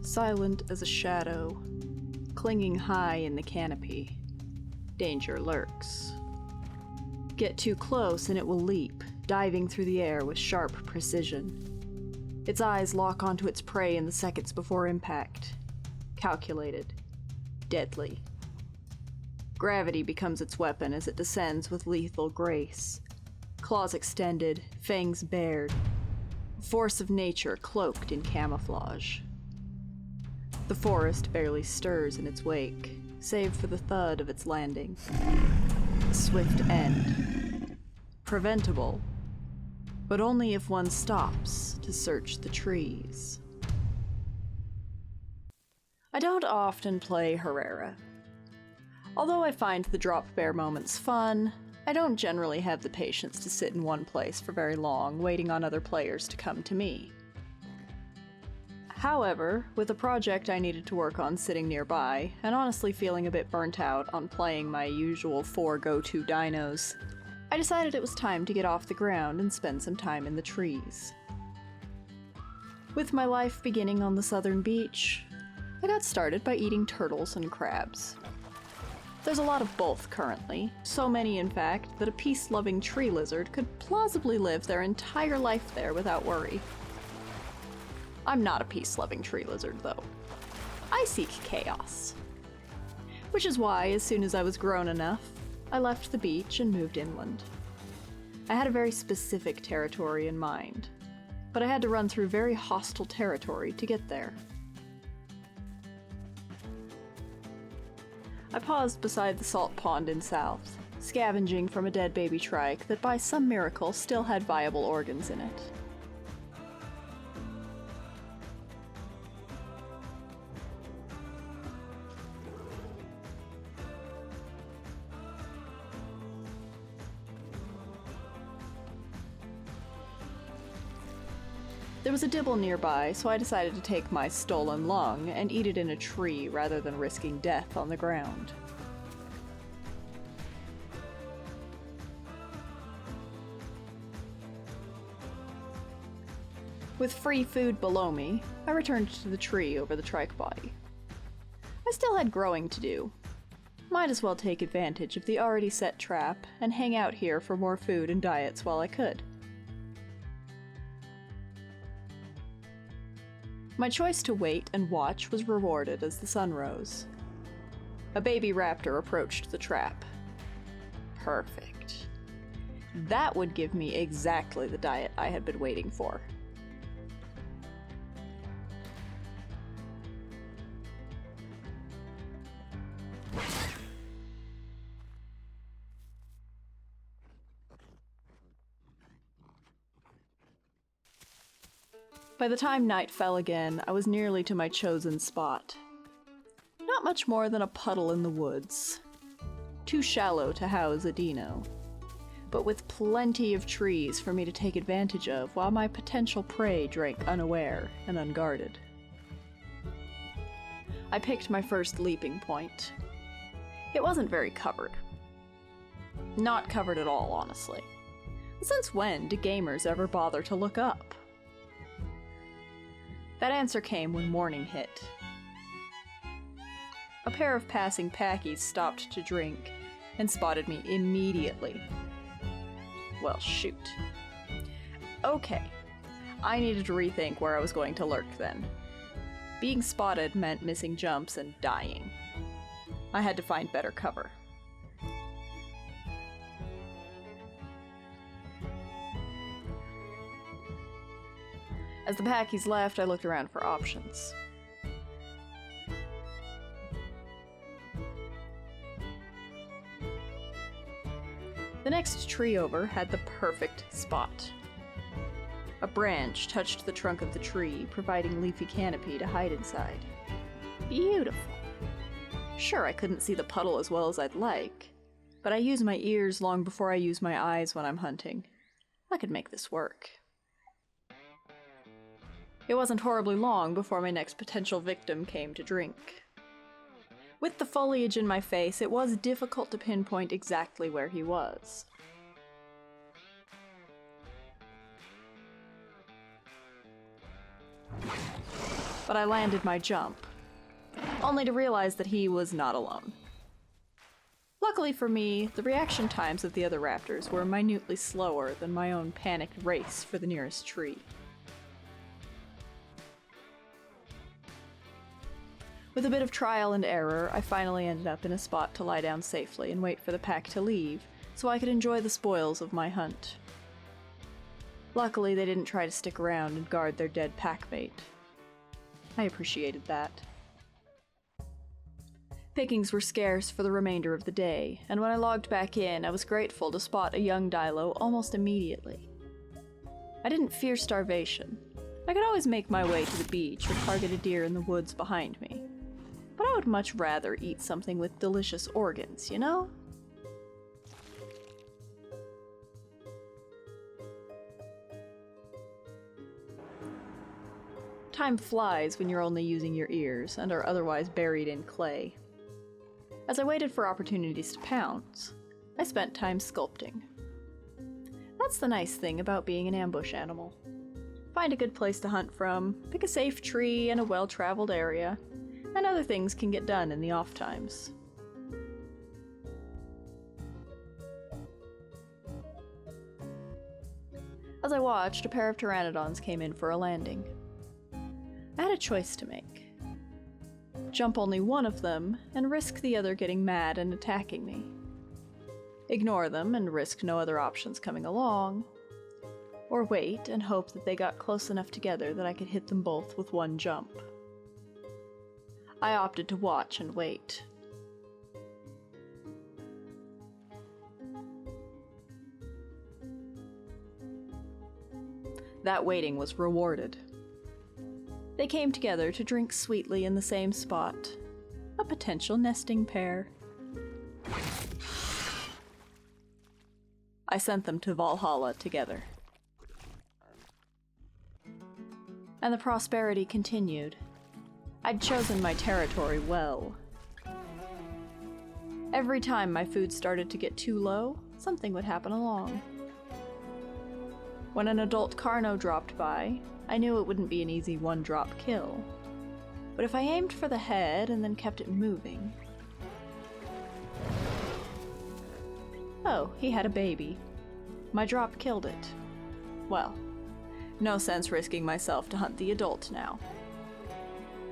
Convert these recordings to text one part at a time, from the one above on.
silent as a shadow, clinging high in the canopy. Danger lurks. Get too close and it will leap, diving through the air with sharp precision. Its eyes lock onto its prey in the seconds before impact. Calculated. Deadly. Gravity becomes its weapon as it descends with lethal grace. Claws extended, fangs bared. Force of nature cloaked in camouflage. The forest barely stirs in its wake, save for the thud of its landing. A swift end. Preventable, but only if one stops to search the trees. I don't often play Herrera. Although I find the drop bear moments fun, I don't generally have the patience to sit in one place for very long, waiting on other players to come to me. However, with a project I needed to work on sitting nearby, and honestly feeling a bit burnt out on playing my usual 4 go-to dinos, I decided it was time to get off the ground and spend some time in the trees. With my life beginning on the southern beach, I got started by eating turtles and crabs. There's a lot of both currently, so many in fact that a peace-loving tree lizard could plausibly live their entire life there without worry. I'm not a peace-loving tree lizard, though. I seek chaos. Which is why, as soon as I was grown enough, I left the beach and moved inland. I had a very specific territory in mind, but I had to run through very hostile territory to get there. I paused beside the salt pond in South, scavenging from a dead baby trike that by some miracle still had viable organs in it. There was a dibble nearby, so I decided to take my stolen lung and eat it in a tree rather than risking death on the ground. With free food below me, I returned to the tree over the trike body. I still had growing to do. Might as well take advantage of the already set trap and hang out here for more food and diets while I could. My choice to wait and watch was rewarded as the sun rose. A baby raptor approached the trap. Perfect. That would give me exactly the diet I had been waiting for. By the time night fell again, I was nearly to my chosen spot. Not much more than a puddle in the woods. Too shallow to house a dino, but with plenty of trees for me to take advantage of while my potential prey drank unaware and unguarded. I picked my first leaping point. It wasn't very covered. Not covered at all, honestly. Since when do gamers ever bother to look up? That answer came when morning hit. A pair of passing packies stopped to drink and spotted me immediately. Well, shoot. Okay, I needed to rethink where I was going to lurk then. Being spotted meant missing jumps and dying. I had to find better cover. As the packies left, I looked around for options. The next tree over had the perfect spot. A branch touched the trunk of the tree, providing leafy canopy to hide inside. Beautiful. Sure, I couldn't see the puddle as well as I'd like, but I use my ears long before I use my eyes when I'm hunting. I could make this work. It wasn't horribly long before my next potential victim came to drink. With the foliage in my face, it was difficult to pinpoint exactly where he was. but I landed my jump, only to realize that he was not alone. Luckily for me, the reaction times of the other raptors were minutely slower than my own panicked race for the nearest tree. With a bit of trial and error, I finally ended up in a spot to lie down safely and wait for the pack to leave, so I could enjoy the spoils of my hunt. Luckily, they didn't try to stick around and guard their dead packmate. I appreciated that. Pickings were scarce for the remainder of the day, and when I logged back in, I was grateful to spot a young dilo almost immediately. I didn't fear starvation. I could always make my way to the beach or target a deer in the woods behind me. But I would much rather eat something with delicious organs, you know? Time flies when you're only using your ears and are otherwise buried in clay. As I waited for opportunities to pounce, I spent time sculpting. That's the nice thing about being an ambush animal. Find a good place to hunt from, pick a safe tree and a well-traveled area, and other things can get done in the off times. As I watched, a pair of pteranodons came in for a landing. I had a choice to make. Jump only one of them, and risk the other getting mad and attacking me. Ignore them and risk no other options coming along, or wait and hope that they got close enough together that I could hit them both with one jump. I opted to watch and wait. That waiting was rewarded. They came together to drink sweetly in the same spot. A potential nesting pair. I sent them to Valhalla together. And the prosperity continued. I'd chosen my territory well. Every time my food started to get too low, something would happen along. When an adult Carno dropped by, I knew it wouldn't be an easy one-drop kill. But if I aimed for the head and then kept it moving... Oh, he had a baby. My drop killed it. Well, no sense risking myself to hunt the adult now.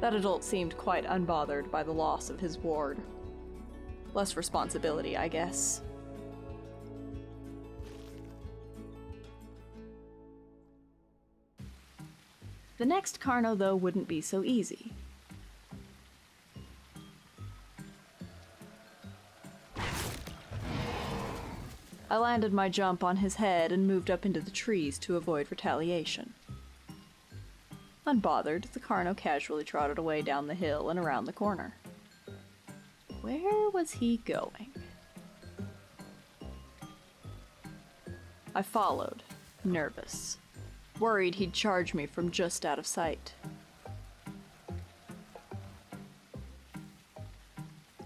That adult seemed quite unbothered by the loss of his ward. Less responsibility, I guess. The next Carno, though, wouldn't be so easy. I landed my jump on his head and moved up into the trees to avoid retaliation. Unbothered, the Carno casually trotted away down the hill and around the corner. Where was he going? I followed, nervous, worried he'd charge me from just out of sight.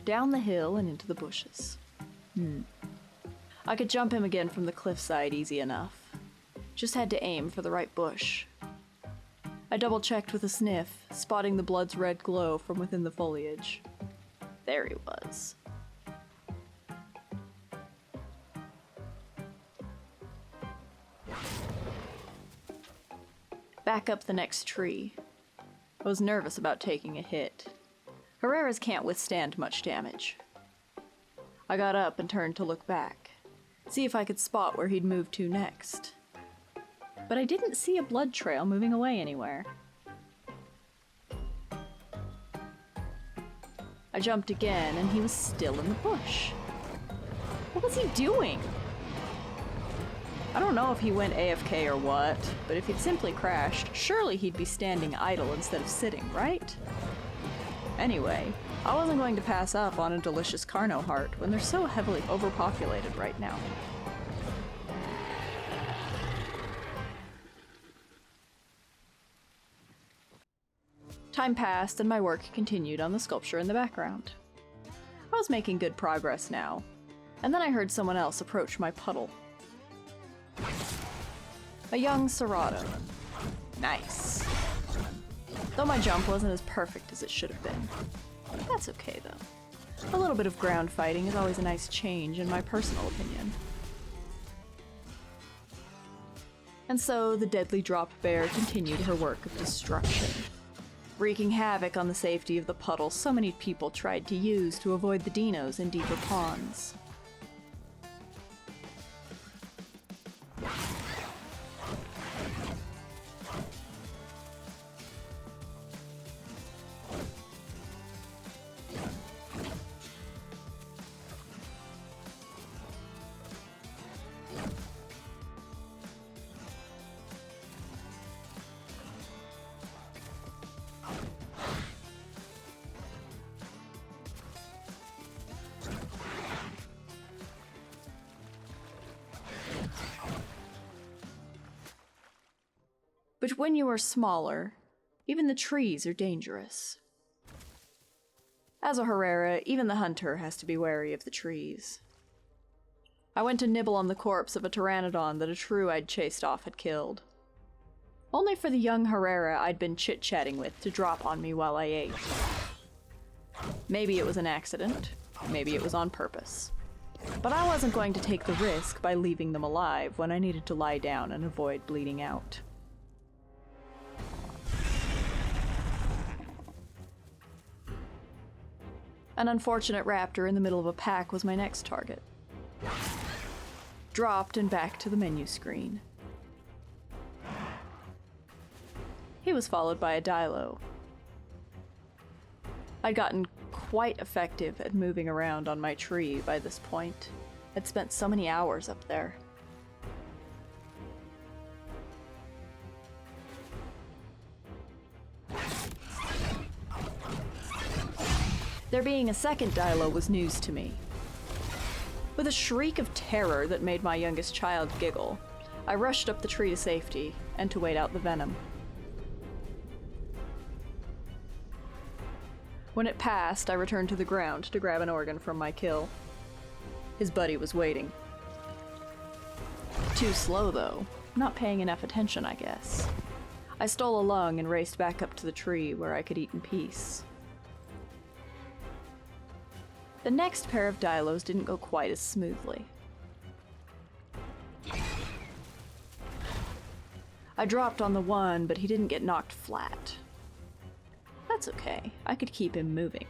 Down the hill and into the bushes. I could jump him again from the cliffside easy enough. Just had to aim for the right bush. I double-checked with a sniff, spotting the blood's red glow from within the foliage. There he was. Back up the next tree. I was nervous about taking a hit. Herreras can't withstand much damage. I got up and turned to look back, see if I could spot where he'd move to next. But I didn't see a blood trail moving away anywhere. I jumped again, and he was still in the bush. What was he doing? I don't know if he went AFK or what, but if he'd simply crashed, surely he'd be standing idle instead of sitting, right? Anyway, I wasn't going to pass up on a delicious Carno heart when they're so heavily overpopulated right now. Time passed and my work continued on the sculpture in the background. I was making good progress now, and then I heard someone else approach my puddle. A young Cerrado. Nice. though my jump wasn't as perfect as it should have been. That's okay, though. A little bit of ground fighting is always a nice change, in my personal opinion. And so the deadly drop bear continued her work of destruction, wreaking havoc on the safety of the puddle so many people tried to use to avoid the dinos in deeper ponds. But when you are smaller, even the trees are dangerous. As a Herrera, even the hunter has to be wary of the trees. I went to nibble on the corpse of a pteranodon that a shrew I'd chased off had killed. Only for the young Herrera I'd been chit-chatting with to drop on me while I ate. Maybe it was an accident, maybe it was on purpose. But I wasn't going to take the risk by leaving them alive when I needed to lie down and avoid bleeding out. An unfortunate raptor in the middle of a pack was my next target. Dropped and back to the menu screen. He was followed by a dilo. I'd gotten quite effective at moving around on my tree by this point. I'd spent so many hours up there. There being a second dilo was news to me. With a shriek of terror that made my youngest child giggle, I rushed up the tree to safety and to wait out the venom. When it passed, I returned to the ground to grab an organ from my kill. His buddy was waiting. Too slow, though. Not paying enough attention, I guess. I stole a lung and raced back up to the tree where I could eat in peace. The next pair of dilos didn't go quite as smoothly. I dropped on the one, but he didn't get knocked flat. That's okay, I could keep him moving.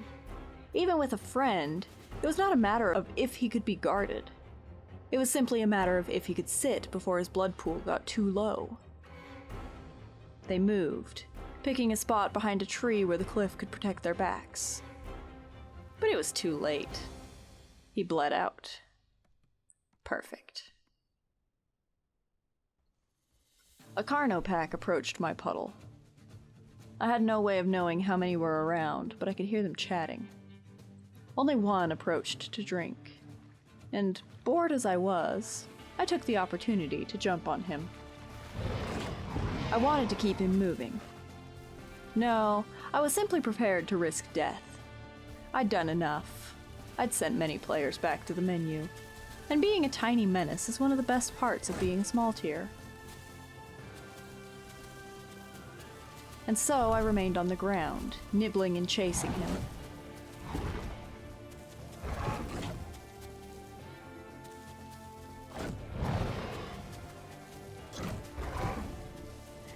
Even with a friend, it was not a matter of if he could be guarded. It was simply a matter of if he could sit before his blood pool got too low. They moved, picking a spot behind a tree where the cliff could protect their backs. But it was too late. He bled out. Perfect. A Carno pack approached my puddle. I had no way of knowing how many were around, but I could hear them chatting. Only one approached to drink, and bored as I was, I took the opportunity to jump on him. I wanted to keep him moving. No, I was simply prepared to risk death. I'd done enough. I'd sent many players back to the menu, and being a tiny menace is one of the best parts of being a small tier. And so I remained on the ground, nibbling and chasing him.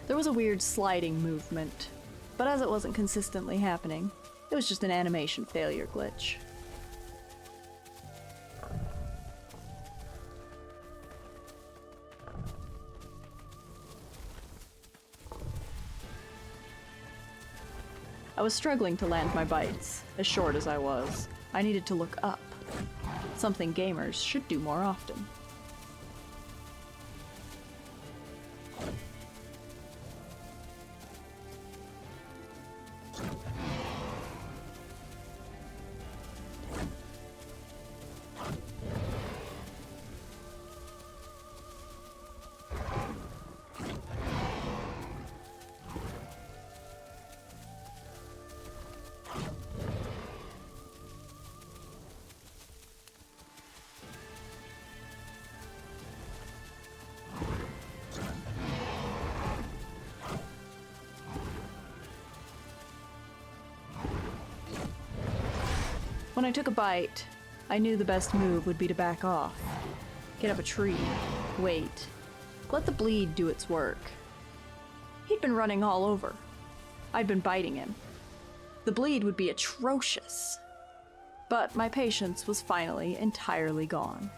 There was a weird sliding movement, but as it wasn't consistently happening, it was just an animation failure glitch. I was struggling to land my bites, as short as I was. I needed to look up, something gamers should do more often. When I took a bite, I knew the best move would be to back off. Get up a tree, wait, let the bleed do its work. He'd been running all over. I'd been biting him. The bleed would be atrocious. But my patience was finally entirely gone.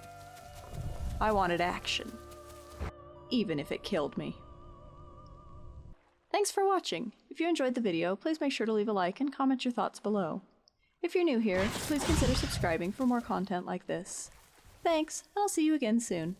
I wanted action, even if it killed me. Thanks for watching. If you enjoyed the video, please make sure to leave a like and comment your thoughts below. If you're new here, please consider subscribing for more content like this. Thanks, and I'll see you again soon.